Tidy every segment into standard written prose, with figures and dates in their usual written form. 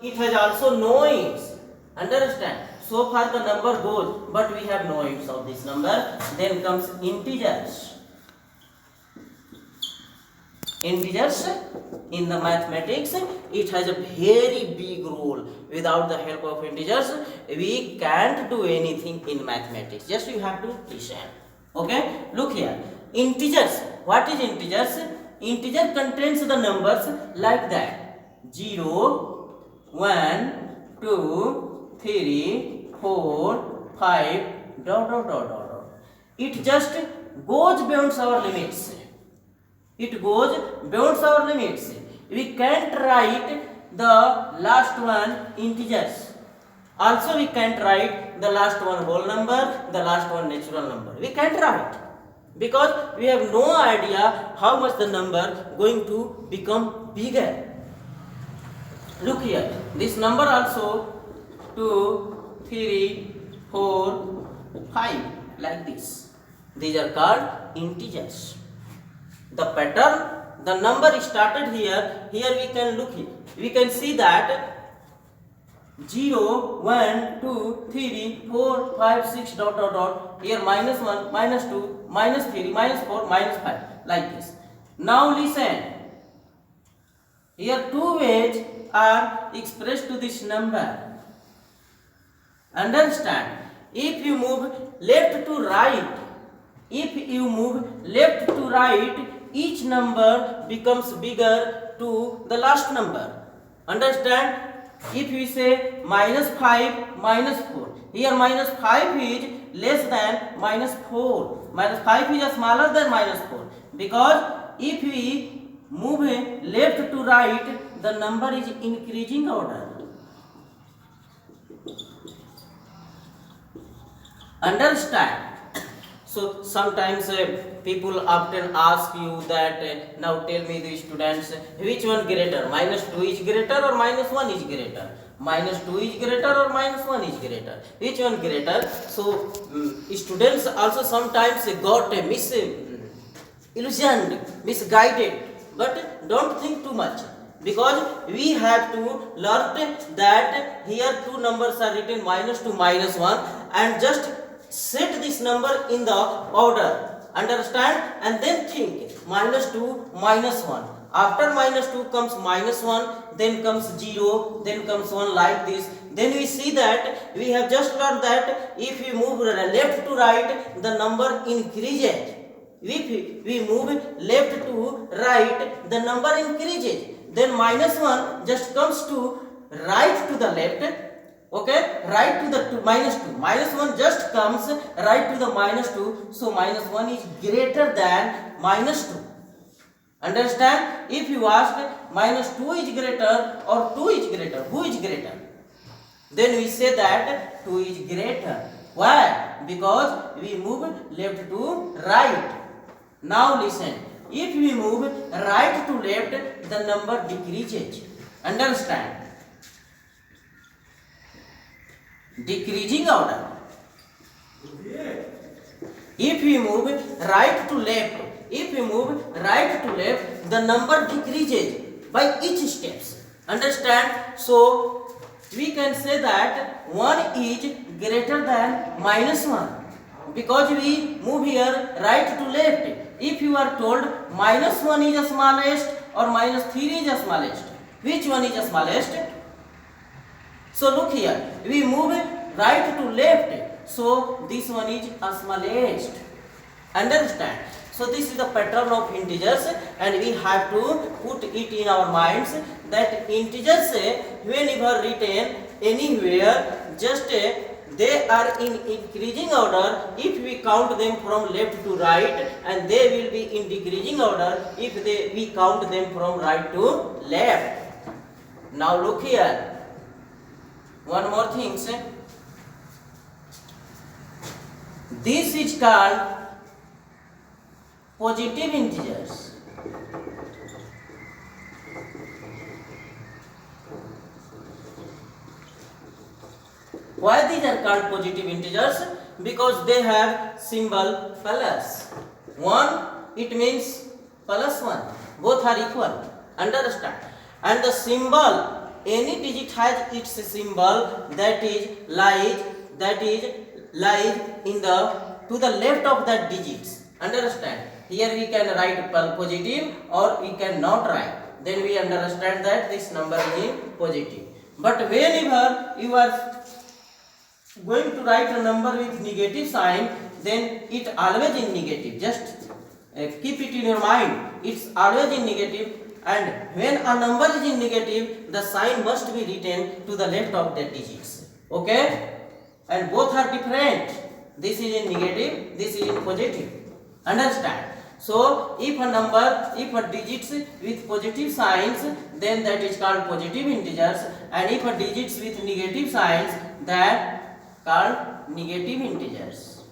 It has also no ends. Understand? So far the number goes, but we have no ends of this number. Then comes integers. Integers in the mathematics, it has a very big role. Without the help of integers, we can't do anything in mathematics. Just you have to listen. Okay, look here. Integers. What is integers? Integer contains the numbers like that: 0, 1, 2, 3, 4, 5, dot dot dot dot dot. It just goes beyond our limits. It goes beyond our limits. We can't write the last one integers. Also we can't write the last one whole number, the last one natural number. We can't write because we have no idea how much the number going to become bigger. Look here, this number also 2, 3, 4, 5 like this. These are called integers. The pattern, the number started here. Here we can look here. We can see that 0, 1, 2, 3, 4, 5, 6 dot dot dot. Here minus 1, minus 2, minus 3, minus 4, minus 5 like this. Now listen. Here two ways are expressed to this number. Understand? If you move left to right, each number becomes bigger to the last number. Understand? If we say minus 5, minus 4, here minus 5 is less than minus 4. Minus 5 is smaller than minus 4. Because if we move left to right, the number is increasing order. Understand? So sometimes people often ask you that now tell me the students which one greater, minus 2 is greater or minus 1 is greater, minus 2 is greater or minus 1 is greater, which one greater? So students also sometimes got illusioned, misguided, but don't think too much. Because we have to learn that here two numbers are written minus 2, minus 1 and just set this number in the order. Understand? And then think minus 2, minus 1. After minus 2 comes minus 1, then comes 0, then comes 1 like this. Then we see that we have just learned that if we move left to right, the number increases. If we move left to right, the number increases. Then minus 1 just comes to right to the left. Okay, right to the minus 2. Minus 1 just comes right to the minus 2. So minus 1 is greater than minus 2. Understand? If you ask minus 2 is greater or 2 is greater, who is greater? Then we say that 2 is greater. Why? Because we move left to right. Now listen. If we move right to left, the number decreases. Understand? Decreasing order. If we move right to left, the number decreases by each steps. Understand? So we can say that 1 is greater than minus 1 because we move here right to left. If you are told minus 1 is the smallest or minus 3 is the smallest, which one is the smallest? So look here, we move right to left, so this one is smallest. Understand? So this is the pattern of integers and we have to put it in our minds that integers whenever written anywhere, just they are in increasing order if we count them from left to right, and they will be in decreasing order if we count them from right to left. Now look here. One more thing, this is called positive integers. Why these are called positive integers? Because they have symbol plus. 1, it means plus 1. Both are equal. Understand? And the symbol any digit has its symbol that is lies in the to the left of the digits. Understand? Here we can write positive or we cannot write. Then we understand that this number is in positive. But whenever you are going to write a number with negative sign, then it always in negative. Just keep it in your mind. It's always in negative. And when a number is in negative, the sign must be written to the left of the digits. Okay? And both are different. This is in negative, this is in positive. Understand? So if a digits with positive signs, then that is called positive integers, and if a digits with negative signs, that called negative integers.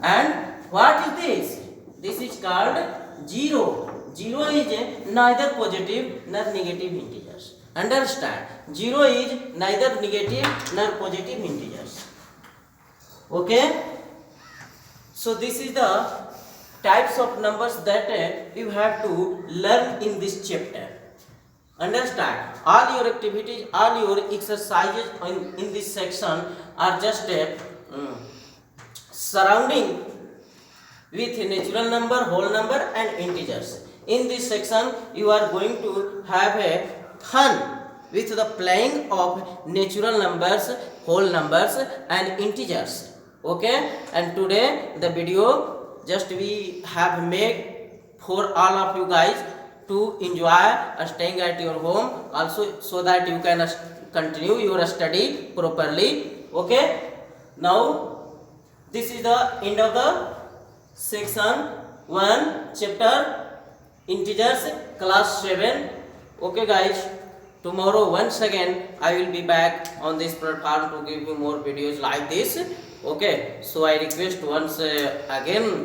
And what is this? This is called 0. 0 is neither positive nor negative integers. Understand? 0 is neither negative nor positive integers. Okay? So this is the types of numbers that you have to learn in this chapter. Understand? All your activities, all your exercises in this section are just surrounding with natural number, whole number and integers. In this section you are going to have a fun with the playing of natural numbers, whole numbers and integers. Okay? And today the video just we have made for all of you guys to enjoy staying at your home also, so that you can continue your study properly. Okay? Now this is the end of the section 1 chapter integers class 7. Okay guys, tomorrow once again I will be back on this platform to give you more videos like this. Okay, so I request once again